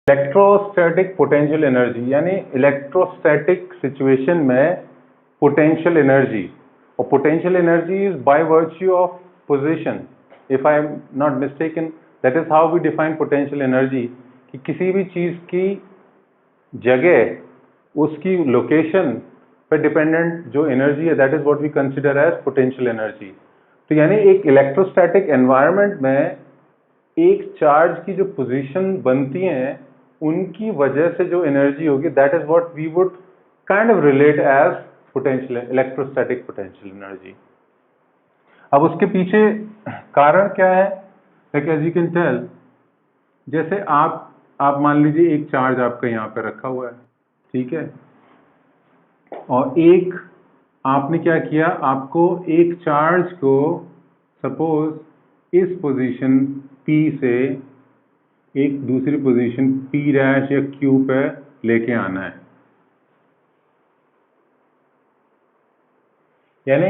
Electrostatic potential energy यानी electrostatic situation में potential energy, और potential energy is by virtue of position, if I am not mistaken that is how we define potential energy, कि किसी भी चीज की जगह, उसकी लोकेशन पे डिपेंडेंट जो एनर्जी है that is what we consider as potential energy. तो यानी एक इलेक्ट्रोस्टैटिक एनवायरनमेंट में एक चार्ज की जो पोजीशन बनती हैं उनकी वजह से जो एनर्जी होगी that is what we would kind of relate as potential electrostatic potential energy. अब उसके पीछे कारण क्या है, like as you can tell, जैसे आप मान लीजिए एक चार्ज आपका यहाँ पे रखा हुआ है, ठीक है, और एक आपने क्या किया, आपको एक चार्ज को सपोज इस पोजीशन P से एक दूसरी पोजीशन P' या Q पे लेके आना है। यानी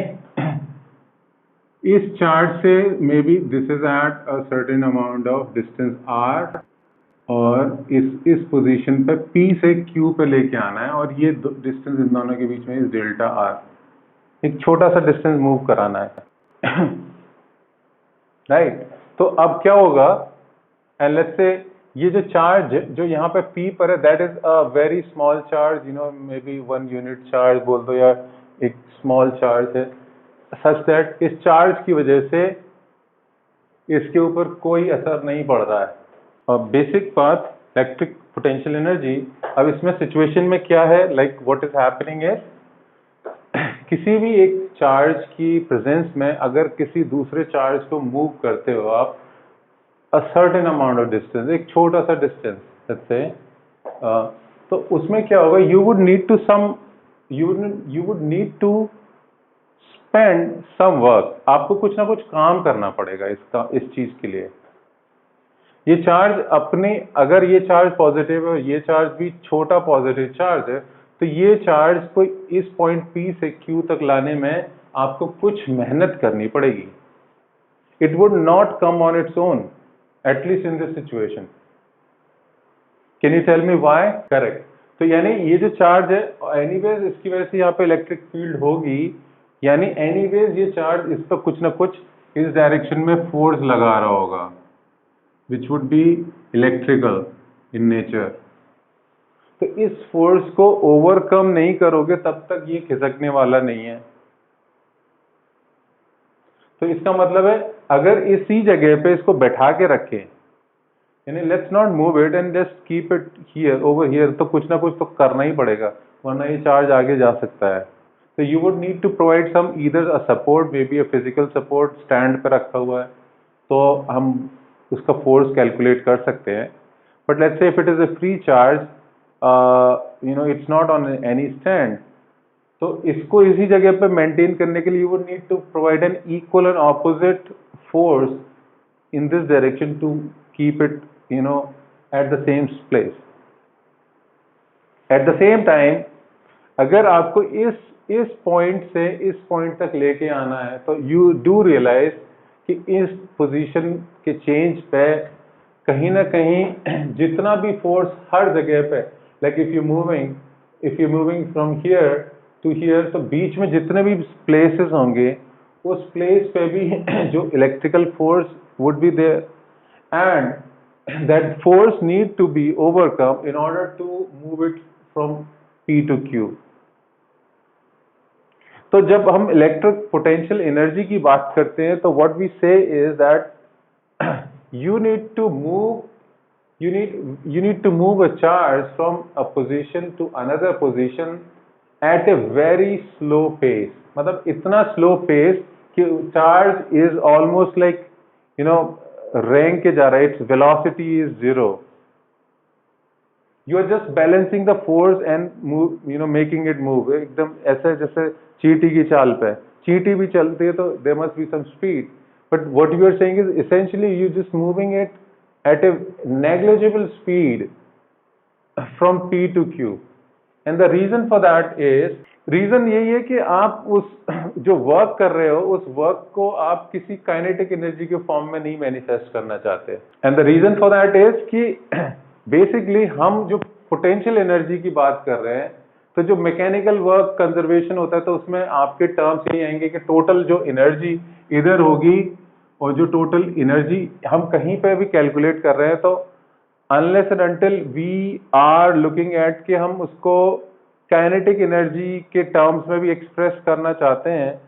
इस चार्ज से may be this is at a certain amount of distance r, और इस पोजीशन पे P से Q पे लेके आना है, और ये डिस्टेंस इन दोनों के बीच में इस डेल्टा r, एक छोटा सा डिस्टेंस मूव कराना है राइट। तो अब क्या होगा, एंड लेट्स से ये जो चार्ज जो यहाँ पे P पर है that is a very small charge, you no may be 1 unit charge बोल दो, या एक स्मॉल चार्ज है, सच दैट इस चार्ज की वजह से इसके ऊपर कोई असर नहीं पड़ रहा है। और बेसिक बात इलेक्ट्रिक पोटेंशियल एनर्जी, अब इसमें सिचुएशन में क्या है, like what is happening is, किसी भी एक चार्ज की प्रेजेंस में अगर किसी दूसरे चार्ज को मूव करते हो आप a certain amount of distance, एक छोटा सा डिस्टेंस let's say, तो उसमें क्या होगा, you would need to spend some work, आपको कुछ ना कुछ काम करना पड़ेगा इस चीज के लिए। ये चार्ज अपने, अगर ये चार्ज पॉजिटिव है और ये चार्ज भी छोटा पॉजिटिव चार्ज है, तो ये चार्ज को इस पॉइंट P से Q तक लाने में आपको कुछ मेहनत करनी पड़ेगी। It would not come on its own, at least in this situation. Can you tell me why? Correct. तो यानी ये जो चार्ज है एनीवेज इसकी वजह से यहाँ पे इलेक्ट्रिक फील्ड होगी, यानी एनीवेज ये चार्ज इस पर कुछ ना कुछ इस डायरेक्शन में फोर्स लगा रहा होगा, which would be electrical in nature. तो इस फोर्स को ओवरकम नहीं करोगे तब तक ये खिसकने वाला नहीं है। तो इसका मतलब है अगर इसी जगह पे इसको बैठा के रखें, यानी let's not move it and just keep it here over here, तो कुछ ना कुछ तो करना ही पड़ेगा वरना ये चार्ज आगे जा सकता है। तो you would need to provide some either a support, maybe a physical support, stand पे रखा हुआ है तो हम उसका फोर्स कैलकुलेट कर सकते हैं। But let's say if it is a free charge, you know it's not on any stand, तो इसको इसी जगह पे मेंटेन करने के लिए you would need to provide an equal and opposite force in this direction to keep it, you know, at the same place. At the same time, अगर आपको इस पॉइंट से इस पॉइंट तक लेके आना है तो you do realize कि इस पोजीशन के चेंज पे कहीं ना कहीं जितना भी फोर्स हर जगह पे, like if you're moving from here to here, तो बीच में जितने भी प्लेसेस होंगे उस प्लेस पे भी जो electrical force would be there, and that force need to be overcome in order to move it from P to Q. तो जब हम इलेक्ट्रिक पोटेंशियल एनर्जी की बात करते हैं तो what we say is that you need to move a charge from a position to another position at a very slow pace. मतलब इतना slow pace कि charge is almost like, you know, रेंग के जा रहा है, its velocity is 0. You are just balancing the force and move, you know, making it move. एकदम ऐसे जैसे चींटी की चाल पे, चींटी भी चलती है तो there must be some speed. But what you are saying is essentially you just moving it at a negligible speed from P to Q. And the reason for that is, reason यही है कि आप उस जो work कर रहे हो उस वर्क को आप किसी काइनेटिक एनर्जी के फॉर्म में नहीं मैनिफेस्ट करना चाहते। And the reason for that is कि बेसिकली हम जो पोटेंशियल एनर्जी की बात कर रहे हैं, तो जो मैकेनिकल वर्क कंजर्वेशन होता है तो उसमें आपके टर्म्स यही आएंगे कि टोटल जो एनर्जी इधर होगी और जो टोटल एनर्जी हम कहीं पे भी कैलकुलेट कर रहे हैं, तो unless and until we are looking at कि हम उसको काइनेटिक एनर्जी के टर्म्स में भी एक्सप्रेस करना चाहते हैं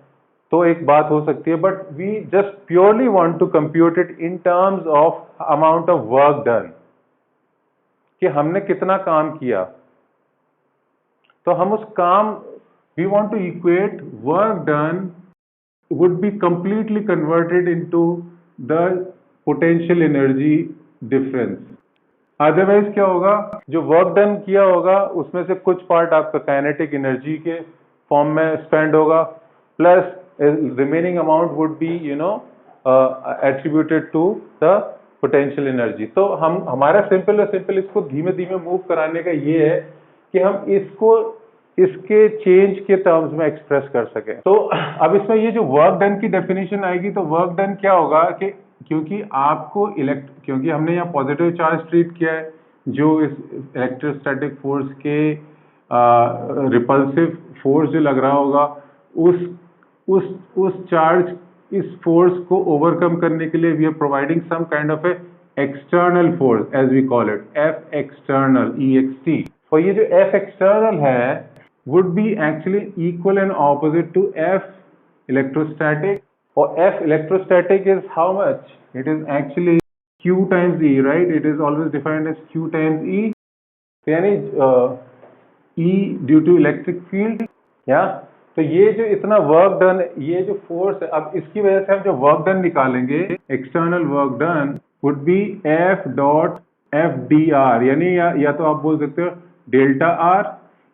तो एक बात हो सकती है, but we just purely want to compute it in terms of amount of work done, कि हमने कितना काम किया। तो हम उस काम, we want to equate work done would be completely converted into the potential energy difference. Otherwise क्या होगा, जो वर्क डन किया होगा उसमें से कुछ पार्ट आपका काइनेटिक एनर्जी के फॉर्म में स्पेंड होगा, plus remaining amount would be attributed to the potential energy. तो हम हमारा सिंपल इसको धीमे धीमे मूव कराने का ये है कि हम इसको इसके चेंज के टर्म्स में एक्सप्रेस कर सकें। तो अब इसमें ये जो वर्क डन की डेफिनेशन आएगी, तो वर्क डन क्या होगा कि क्योंकि आपको क्योंकि हमने यहाँ पॉजिटिव चार्ज ट्रीट किया है जो इस इलेक्ट्रोस्टैटिक फोर्स के रिपल्सिव फोर्स जो लग रहा होगा उस चार्ज, इस फोर्स को ओवरकम करने के लिए we are providing some kind of a external force as we call it F external EXT। और ये जो एफ एक्सटर्नल है would be actually equal and opposite to F electrostatic, or F electrostatic is how much? It is actually Q times E, right? It is always defined as Q times E. यानी E due to electric field, या तो ये जो इतना work done, ये जो force है, अब इसकी वजह से हम जो वर्क डन निकालेंगे, external work done would be F dot FDR, यानी या तो आप बोल सकते हो डेल्टा R,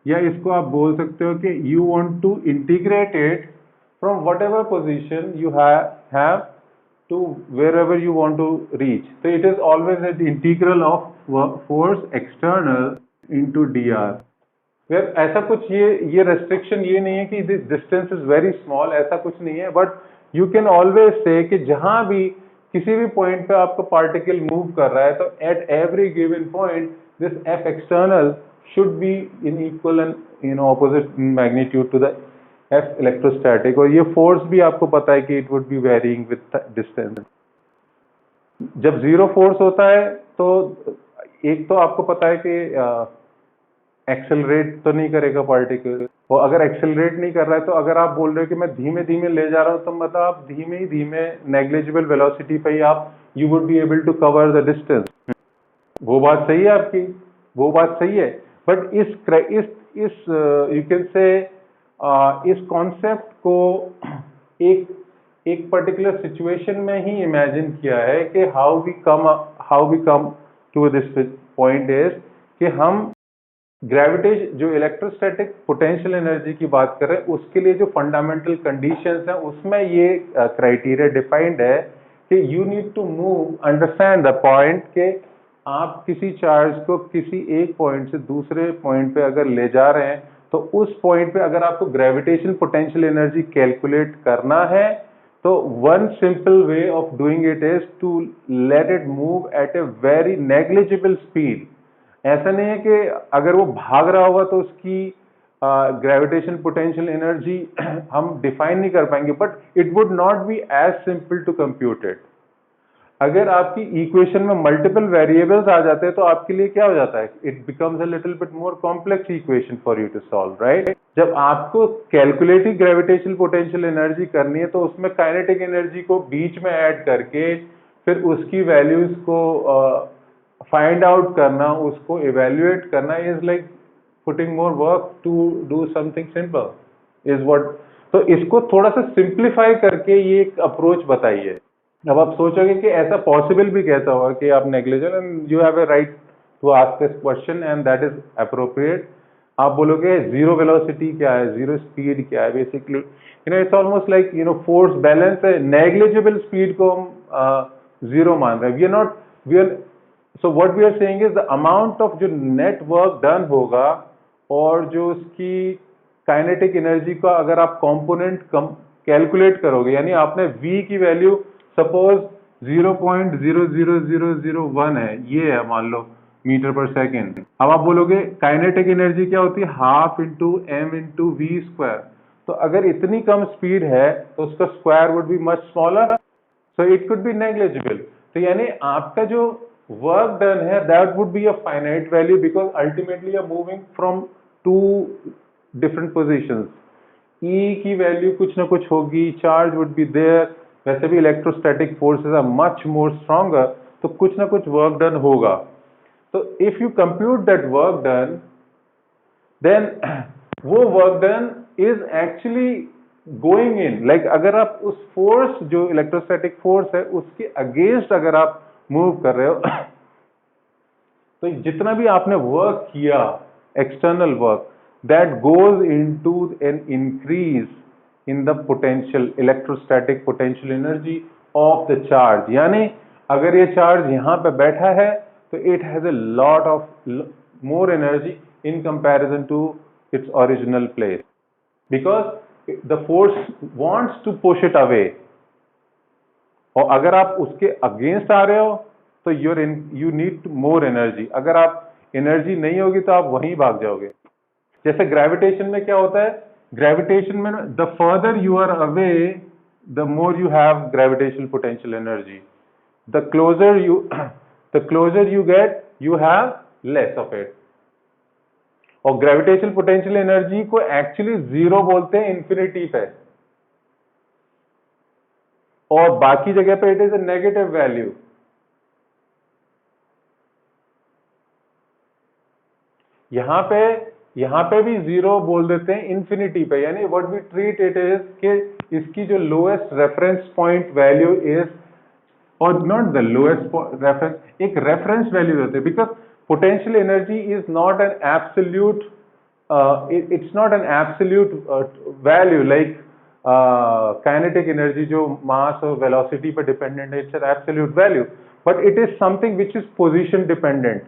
या इसको आप बोल सकते हो कि you want to integrate it from whatever position you have to wherever you want to reach. तो it is always at the integral of force external into dr। ऐसा कुछ ये रेस्ट्रिक्शन ये नहीं है कि this distance is very small, ऐसा कुछ नहीं है, but you can always say कि जहां भी किसी भी पॉइंट पे आपका पार्टिकल मूव कर रहा है, तो at every given point this F external should be in equal and opposite magnitude to the F electrostatic। और ये फोर्स भी आपको पता है कि it would be varying with distance। जब जीरो फोर्स होता है तो एक तो आपको पता है कि एक्सेलरेट तो नहीं करेगा पार्टिकल, और अगर एक्सेलरेट नहीं कर रहा है तो अगर आप बोल रहे हो कि मैं धीमे धीमे ले जा रहा हूँ, तो मतलब आप धीमे नेग्लिजिबल वेलोसिटी पे ही आप you would be able to cover the distance. वो बात सही है आपकी, वो बात सही है, बट इस यू कैन से इस कॉन्सेप्ट को एक पर्टिकुलर सिचुएशन में ही इमेजिन किया है कि how we come to this point is कि हम ग्रेविटेशन, जो इलेक्ट्रोस्टैटिक पोटेंशियल एनर्जी की बात कर रहे हैं, उसके लिए जो फंडामेंटल कंडीशंस हैं उसमें ये क्राइटेरिया डिफाइंड है कि you need to move, understand the point के आप किसी चार्ज को किसी एक पॉइंट से दूसरे पॉइंट पे अगर ले जा रहे हैं, तो उस पॉइंट पे अगर आपको ग्रेविटेशन पोटेंशियल एनर्जी कैलकुलेट करना है, तो one simple way of doing it is to let it move at a very negligible speed. ऐसा नहीं है कि अगर वो भाग रहा होगा तो उसकी ग्रेविटेशन पोटेंशियल एनर्जी हम डिफाइन नहीं कर पाएंगे, but it would not be as simple to compute it. अगर आपकी इक्वेशन में मल्टीपल वेरिएबल्स आ जाते हैं तो आपके लिए क्या हो जाता है, it becomes a little bit more complex equation for you to solve, right. जब आपको कैलकुलेटिव ग्रेविटेशनल पोटेंशियल एनर्जी करनी है तो उसमें काइनेटिक एनर्जी को बीच में ऐड करके फिर उसकी वैल्यूज को फाइंड आउट करना, उसको इवेल्युएट करना is like putting more work to do something simple is what. तो इसको थोड़ा सा सिंप्लीफाई करके ये एक अप्रोच बताइए। अब आप सोचोगे कि ऐसा पॉसिबल भी कैसा होगा कि आप negligible, and you have a right to ask this question and that is appropriate. आप बोलोगे जीरो वेलोसिटी क्या है, जीरो स्पीड क्या है, basically it's almost like force balance है, नेग्लिजिबल स्पीड को हम जीरो मान रहे हैं। We are so what we are saying is the amount of जो नेट वर्क डन होगा और जो उसकी काइनेटिक एनर्जी का अगर आप कॉम्पोनेंट कैलकुलेट करोगे, यानी आपने v की वैल्यू सपोज 0.00001 है, ये है मान लो, मीटर पर सेकेंड। अब आप बोलोगे काइनेटिक एनर्जी क्या होती है, half into m into v square. तो अगर इतनी कम स्पीड है तो उसका square would be much smaller, so it could be negligible. तो यानी आपका जो वर्क डन है that would be a finite value, because ultimately you are moving from two different positions. E की वैल्यू कुछ ना कुछ होगी, चार्ज वुड बी देयर, वैसे भी electrostatic forces are much more stronger, तो कुछ ना कुछ वर्क डन होगा। तो if you compute that work done, then वो work done is actually going in, like अगर आप उस फोर्स जो इलेक्ट्रोस्टैटिक फोर्स है उसके अगेंस्ट अगर आप मूव कर रहे हो तो जितना भी आपने वर्क किया external work, that goes into an increase in the potential electrostatic potential energy of the charge. यानी अगर ये चार्ज यहां पे बैठा है तो it has a lot of more energy in comparison to its original place, because the force wants to push it away। और अगर आप उसके अगेंस्ट आ रहे हो तो you need more energy। अगर आप एनर्जी नहीं होगी तो आप वहीं भाग जाओगे। जैसे ग्रेविटेशन में क्या होता है, ग्रेविटेशन में the further you are away the more you have gravitational potential energy, the closer you get you have less of it। और ग्रेविटेशनल पोटेंशियल एनर्जी को एक्चुअली जीरो बोलते हैं इंफिनिटी पे, और बाकी जगह पे it is a negative value. यहां पे भी जीरो बोल देते हैं इंफिनिटी पे, यानी what we treat it is कि इसकी जो lowest reference point value is, और नॉट द लोएस्ट रेफरेंस, एक रेफरेंस वैल्यू होते हैं, because potential energy is not an absolute, it's not an absolute value like kinetic energy जो mass और velocity पर डिपेंडेंट है, it's an absolute value, but it is something which is position dependent.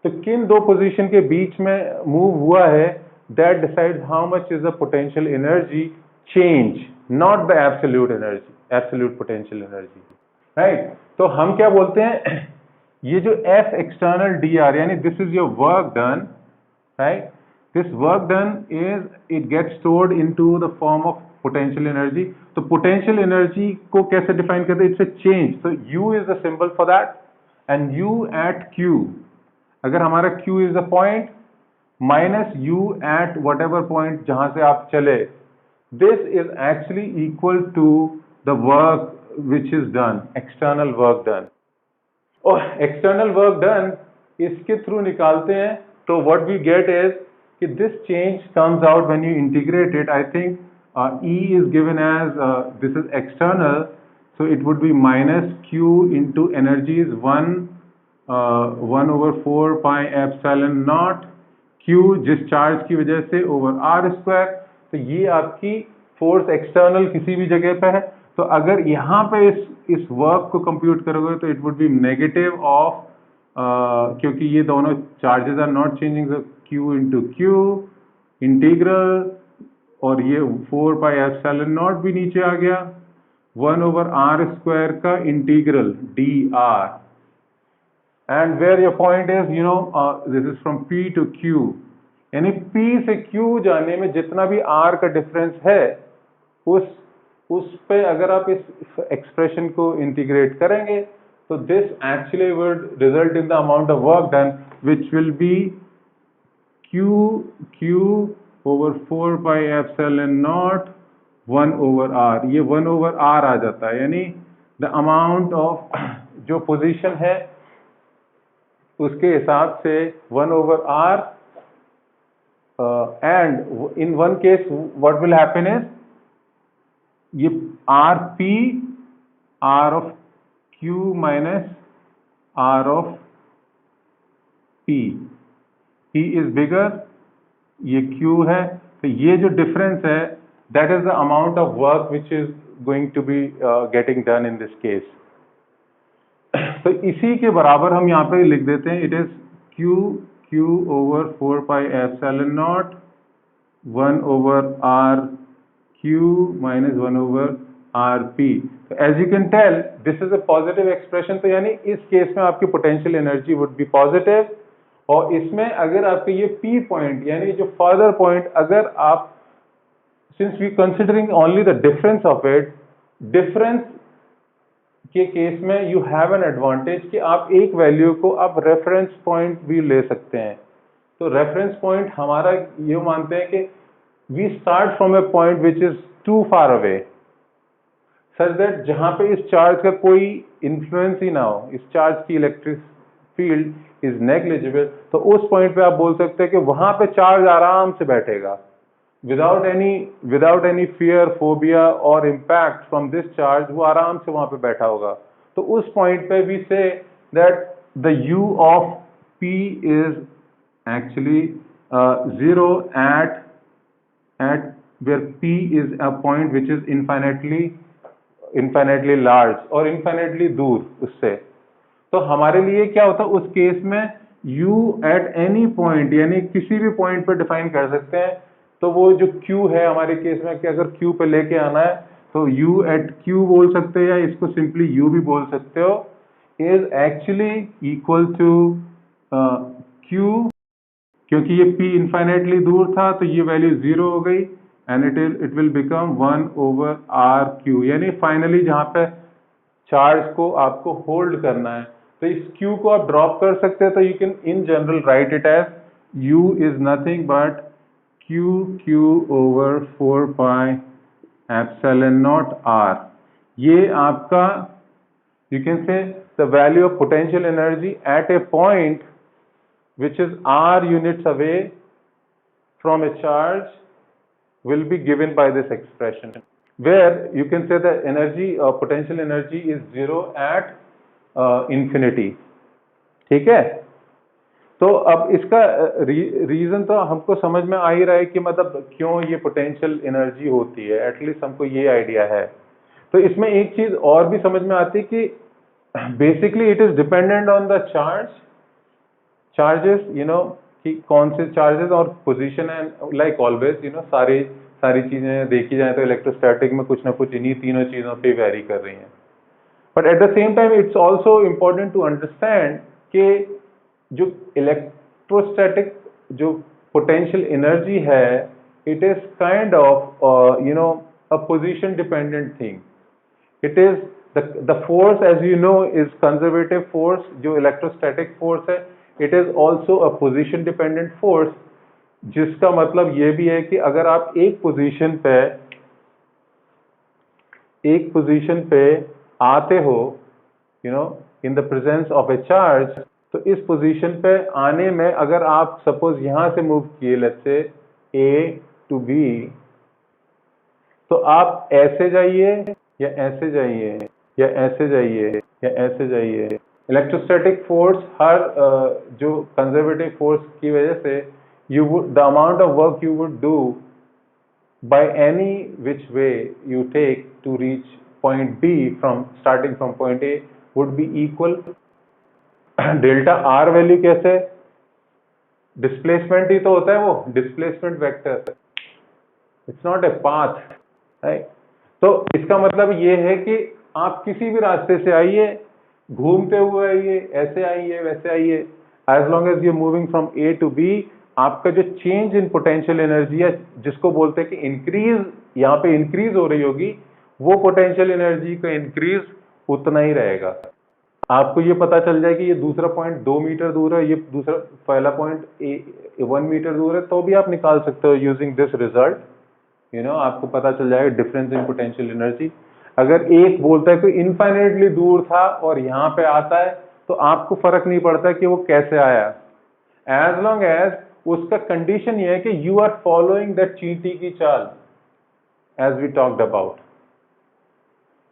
तो किन दो position के बीच में move हुआ है, that decides how much is the potential energy change, not the absolute energy, absolute potential energy, right. तो हम क्या बोलते हैं, ये जो F एक्सटर्नल dr, यानी this is your work done, right, this work done is it gets stored into the form of potential energy. तो potential energy को कैसे डिफाइन करते हैं, इट्स अ चेंज। तो U is the symbol for that, and U at Q, अगर हमारा Q is the point minus U at whatever point जहां से आप चले, this is actually equal to the work which is done, external work done। और external work done इसके through निकालते हैं, तो what we get is कि this change comes out when you integrate it। I think E is given as this is external, so it would be minus Q into energy is 1/4 pi epsilon naught Q, जिस charge की वजह से, over R square. तो ये आपकी force external किसी भी जगह पे है, तो अगर यहाँ पे इस वर्क को कंप्यूट करोगे तो it would be negative of, क्योंकि ये दोनों charges are not changing, Q into Q integral, और ये 4 पाई एप्सिलॉन नॉट भी नीचे आ गया, 1/r स्क्वायर का integral dr, and where your point is, you know, this is from P to Q, यानी P से Q जाने में जितना भी r का डिफरेंस है उस पे अगर आप इस एक्सप्रेशन को इंटीग्रेट करेंगे तो this actually would result in the amount of work done which will be Q over 4 pi epsilon not 1/r। ये 1/r आ जाता है, यानी द अमाउंट ऑफ जो पोजीशन है उसके हिसाब से 1/r, and in one case what will happen is ये RP, R of Q minus R of P, P is bigger, ये Q है, तो ये जो डिफरेंस है that is the amount of work which is going to be getting done in this case। तो इसी के बराबर हम यहाँ पे लिख देते हैं, it is Q over 4 pi epsilon naught 1/r Q minus 1/r rp. As you can tell, this is a positive expression. तो यानी इस केस में आपकी potential energy would be positive, और इसमें अगर आपके ये p पॉइंट यानी जो फर्दर पॉइंट, अगर आप since we considering only the difference of it, difference के केस में यू हैव एन एडवांटेज कि आप एक वैल्यू को आप रेफरेंस पॉइंट भी ले सकते हैं. तो रेफरेंस पॉइंट हमारा ये मानते हैं कि we start from a point which is too far away, such that जहां पे इस चार्ज का कोई इन्फ्लुएंस ही ना हो, इस चार्ज की इलेक्ट्रिक फील्ड इज नेग्लिजिबल. तो उस पॉइंट पे आप बोल सकते हैं कि वहां पे चार्ज आराम से बैठेगा without any fear, phobia or impact from this charge. वो आराम से वहां पे बैठा होगा. तो उस पॉइंट पे we say that the u of p is actually 0 at where p is a point which is infinitely large और infinitely दूर उससे. तो हमारे लिए क्या होता है उस केस में, u at any point यानी किसी भी पॉइंट पर डिफाइन कर सकते हैं. तो वो जो Q है हमारे केस में कि अगर Q पे लेके आना है तो U at Q बोल सकते हैं, या इसको सिंपली U भी बोल सकते हो, is actually equal to Q. क्योंकि ये P इनफाइनाइटली दूर था तो ये वैल्यू 0 हो गई, and it will become 1/RQ. यानी फाइनली जहाँ पे चार्ज को आपको होल्ड करना है, तो इस Q को आप ड्रॉप कर सकते हैं. तो you can in general write it as U is nothing but Q over 4 pi epsilon naught R. ये आपका you can say the value of potential energy at a point which is R units away from a charge will be given by this expression, where you can say the energy potential energy is 0 at infinity. ठीक है. तो अब इसका reason तो हमको समझ में आ ही रहा है कि मतलब क्यों ये पोटेंशियल एनर्जी होती है, एटलीस्ट हमको ये आइडिया है. तो इसमें एक चीज और भी समझ में आती है कि basically it is dependent on the charges, you know, कि कौन से चार्जेस और पोजीशन है. लाइक ऑलवेज यू नो सारी चीजें देखी जाए तो इलेक्ट्रोस्टैटिक में कुछ ना कुछ इन्हीं तीनों चीजों पे वेरी कर रही हैं. But at the same time it's also important to understand कि जो इलेक्ट्रोस्टैटिक जो पोटेंशियल एनर्जी है, it is kind of you know a position dependent thing. It is the force as you know is conservative force. जो electrostatic force है, it is also a position dependent force, जिसका मतलब ये भी है कि अगर आप एक पोजीशन पे आते हो, you know, in the presence of A charge, तो इस पोजीशन पे आने में अगर आप सपोज यहां से मूव किए, let's say A to B, तो आप ऐसे जाइए या ऐसे जाइए या ऐसे जाइए या ऐसे जाइए. इलेक्ट्रोस्टैटिक फोर्स हर जो कंजर्वेटिव फोर्स की वजह से the amount of work you would do by any which way you take to reach point B starting from point A would be equal. Delta R value कैसे, displacement ही तो होता है, वो displacement vector, it's not a path, right. तो इसका मतलब ये है कि आप किसी भी रास्ते से आइए, घूमते हुए आइए, ऐसे आइए वैसे आइए, as long as you moving from A to B, आपका जो चेंज इन पोटेंशियल एनर्जी है, जिसको बोलते हैं कि इंक्रीज, यहाँ पे इंक्रीज हो रही होगी, वो पोटेंशियल एनर्जी का इंक्रीज उतना ही रहेगा. आपको ये पता चल जाए कि ये दूसरा पॉइंट 2 मीटर दूर है, ये दूसरा पहला पॉइंट 1 मीटर दूर है, तो भी आप निकाल सकते हो using this result. You know, आपको पता चल जाएगा डिफरेंस इन पोटेंशियल एनर्जी. अगर एक बोलता है कि इनफाइनाइटली दूर था और यहाँ पे आता है, तो आपको फर्क नहीं पड़ता कि वो कैसे आया, एज लॉन्ग एज उसका कंडीशन ये है कि यू आर फॉलोइंग दैट चींटी की चाल, as we talked about.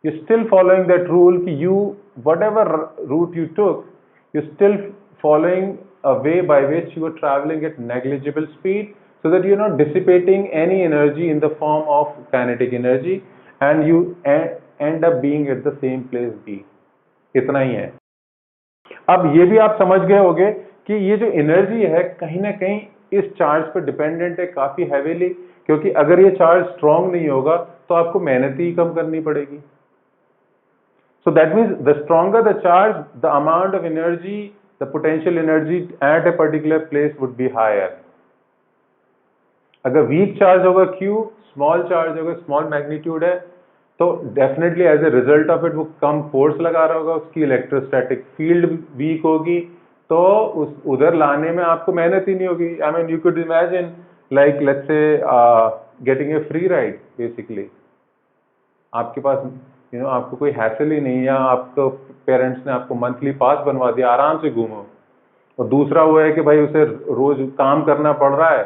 You still following that rule कि you whatever route you took, you're still following a way by which you are traveling at negligible speed, so that you're not dissipating any energy in the form of kinetic energy, and you end up being at the same place B. इतना ही है. अब ये भी आप समझ गए होंगे कि ये जो एनर्जी है कहीं ना कहीं इस चार्ज पर डिपेंडेंट है काफी हैवीली, क्योंकि अगर ये चार्ज स्ट्रांग नहीं होगा तो आपको मेहनत ही कम करनी पड़ेगी. So that means the stronger the charge, the amount of energy, the potential energy at a particular place would be higher. अगर वीक चार्ज होगा Q, स्मॉल चार्ज होगा, स्मॉल मैग्नीट्यूड है, तो definitely as a result of it वो कम force लगा रहा होगा, उसकी इलेक्ट्रोस्टैटिक फील्ड वीक होगी, तो उस उधर लाने में आपको मेहनत ही नहीं होगी. I mean you could imagine like let's say getting a free ride. Basically आपके पास आपको कोई हैसल ही नहीं, या आपको पेरेंट्स ने आपको मंथली पास बनवा दिया, आराम से घूमो. और दूसरा वो है कि भाई उसे रोज काम करना पड़ रहा है,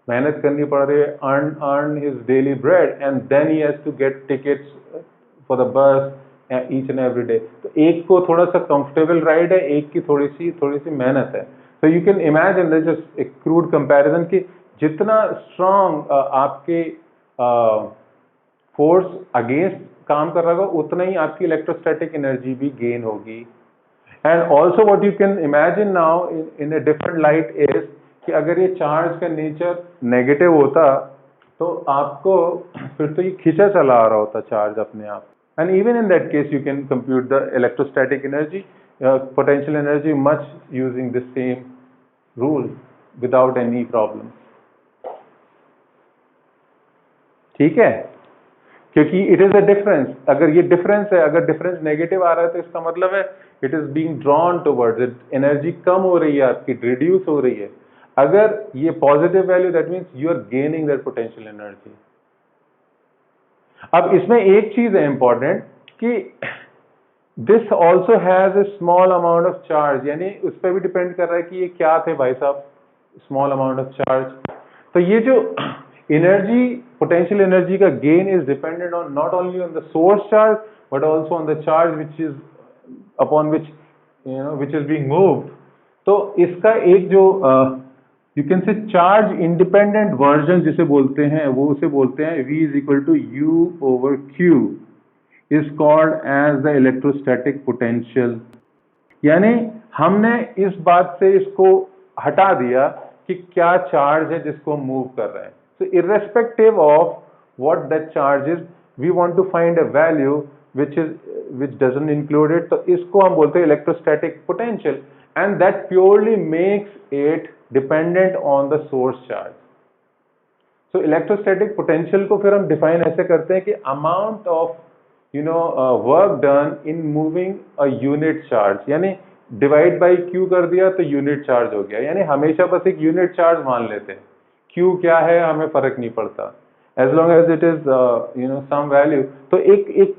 मेहनत करनी पड़ रही है, earn his daily bread, and then he has to get tickets for the bus each and every day. तो एक को थोड़ा सा कंफर्टेबल राइड है, एक की थोड़ी सी मेहनत है. So you can imagine this is a crude comparison कि जितना strong आपके फोर्स अगेंस्ट काम कर रहा होगा, उतना ही आपकी इलेक्ट्रोस्टैटिक एनर्जी भी गेन होगी. And also what you can imagine now in a different light is कि अगर ये चार्ज का नेचर नेगेटिव होता तो आपको फिर तो ये खींचा चला आ रहा होता चार्ज अपने आप. And even in that case you can compute the electrostatic energy, potential energy much using the same rule without any problem. ठीक है, क्योंकि इट इज अ डिफरेंस. अगर ये डिफरेंस है, अगर डिफरेंस नेगेटिव आ रहा है तो इसका मतलब है it is being drawn towards it, energy कम हो रही है आपकी, रिड्यूस हो रही है. अगर ये positive value, that means you are gaining that potential energy. अब इसमें एक चीज है इंपॉर्टेंट कि this also has a small amount of charge, यानी उस पर भी डिपेंड कर रहा है कि ये क्या थे भाई साहब, स्मॉल अमाउंट ऑफ चार्ज. तो ये जो एनर्जी, potential energy का gain is dependent on not only on the source charge but also on the charge which is upon which which is being moved. तो इसका एक जो you can say charge independent version जिसे बोलते हैं, वो उसे बोलते हैं V is equal to U over Q is called as the electrostatic potential. यानी हमने इस बात से इसको हटा दिया कि क्या चार्ज है जिसको हम मूव कर रहे हैं. So irrespective of what that charge is, we want to find a value which doesn't include it. तो इसको हम बोलते हैं electrostatic potential, and that purely makes it dependent on the source charge. So electrostatic potential को फिर हम define ऐसे करते हैं कि amount of work done in moving a unit charge, यानी divide by Q कर दिया तो unit charge हो गया. यानी हमेशा बस एक unit charge मान लेते हैं, Q क्या है हमें फर्क नहीं पड़ता, as long as it is some value. तो एक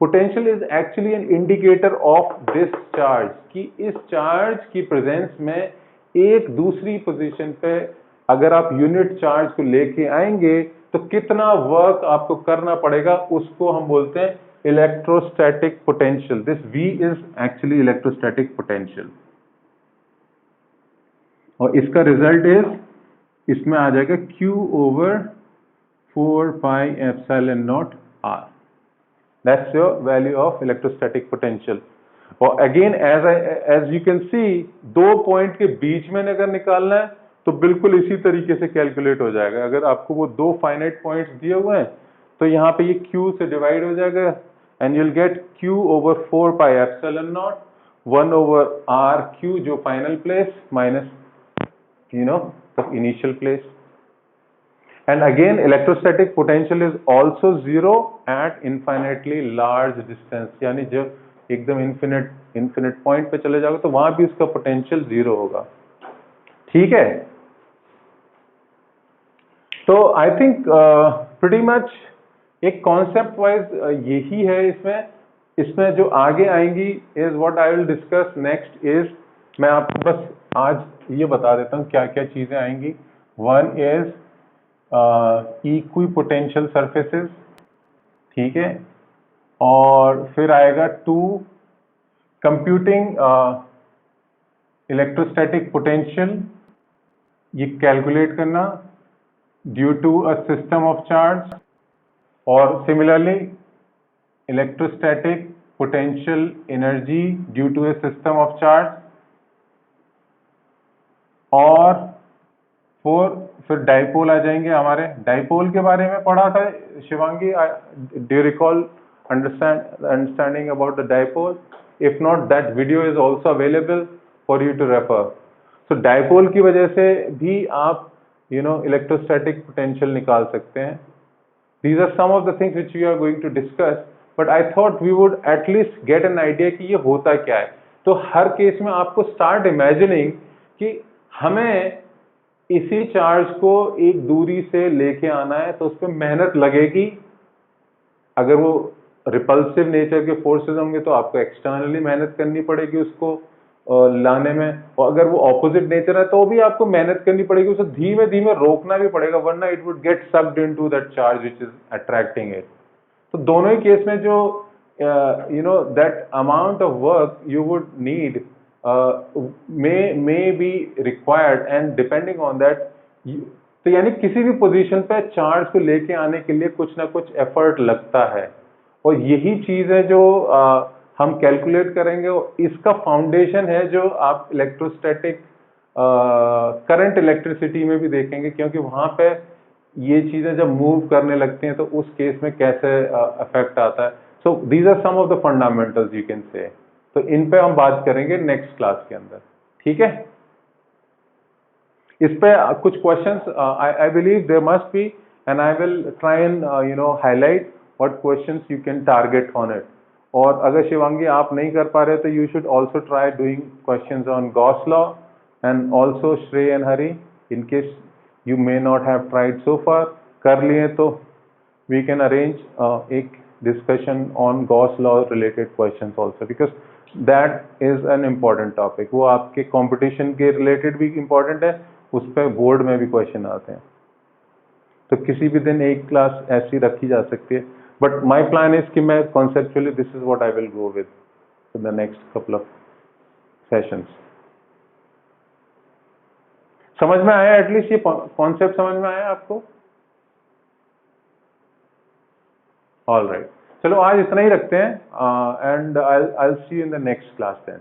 potential is actually an indicator of this charge, कि इस चार्ज की प्रेजेंस में एक दूसरी पोजीशन पे अगर आप यूनिट चार्ज को लेके आएंगे तो कितना वर्क आपको करना पड़ेगा, उसको हम बोलते हैं electrostatic potential. This V is actually electrostatic potential. और इसका रिजल्ट इज इसमें आ जाएगा Q over 4 pi epsilon naught R. That's your value of electrostatic potential. और again as you can see, दो पॉइंट के बीच में अगर निकालना है तो बिल्कुल इसी तरीके से कैलकुलेट हो जाएगा. अगर आपको वो दो फाइनाइट पॉइंट्स दिए हुए हैं तो यहाँ पे ये Q से डिवाइड हो जाएगा and you'll get Q over 4 pi epsilon naught 1 over RQ जो final place minus the initial place. And again electrostatic potential is also zero at infinitely large distance, यानी जब एकदम infinite point पे चले जाओगे तो वहां भी उसका potential zero होगा. ठीक है, तो I think pretty much एक concept wise यही है. इसमें जो आगे आएंगी is what I will discuss next is, मैं आपको बस आज ये बता देता हूँ क्या क्या चीजें आएंगी. वन इज इक्विपोटेंशियल सरफेसेस, ठीक है, और फिर आएगा 2 कंप्यूटिंग इलेक्ट्रोस्टैटिक पोटेंशियल, ये कैलकुलेट करना due to a system of charge, और similarly electrostatic potential energy due to a system of charge, और फिर डाइपोल आ जाएंगे हमारे। डाइपोल के बारे में पढ़ा था Shivangi, do you recall understanding about the dipole? If not, that video is also available for you to refer. So dipole की वजह से भी आप इलेक्ट्रोस्टैटिक पोटेंशियल निकाल सकते हैं। These are some of the things which we are going to discuss, but I thought we would at least get an idea कि ये होता क्या है। तो हर केस में आपको start imagining कि हमें इसी चार्ज को एक दूरी से लेके आना है, तो उस पर मेहनत लगेगी। अगर वो रिपल्सिव नेचर के फोर्सेस होंगे तो आपको एक्सटर्नली मेहनत करनी पड़ेगी उसको लाने में, और अगर वो ऑपोजिट नेचर है तो भी आपको मेहनत करनी पड़ेगी, उसे धीमे धीमे रोकना भी पड़ेगा, वरना it would get sucked into that charge which is attracting it. तो दोनों ही केस में जो that amount of work you would need may be required and depending on that, तो यानी किसी भी पोजीशन पे चार्ज को लेके आने के लिए कुछ ना कुछ एफर्ट लगता है, और यही चीज है जो हम कैलकुलेट करेंगे। और इसका फाउंडेशन है जो आप इलेक्ट्रोस्टैटिक करंट इलेक्ट्रिसिटी में भी देखेंगे, क्योंकि वहां पे ये चीजें जब मूव करने लगती हैं तो उस केस में कैसे इफेक्ट आता है। So these are some of the fundamentals you can say. तो इन पे हम बात करेंगे नेक्स्ट क्लास के अंदर, ठीक है। इस पे कुछ questions I believe there must be, and I will try and highlight what questions you can target on it. और अगर शिवांगी आप नहीं कर पा रहे तो you should also try doing questions on Gauss law, and also Shrey and Hari, in case you may not have tried so far। कर लिए तो we can arrange एक discussion on Gauss law related questions also, because that is an important topic। वो आपके competition के related भी important है, उस पर बोर्ड में भी क्वेश्चन आते हैं। तो किसी भी दिन एक क्लास ऐसी रखी जा सकती है, बट माई प्लान इज कि मैं conceptually this is what I will go with the next couple of sessions. समझ में आया? एटलीस्ट ये कॉन्सेप्ट समझ में आया आपको? ऑल राइट, चलो आज इतना ही रखते हैं, and I see you in the next class then.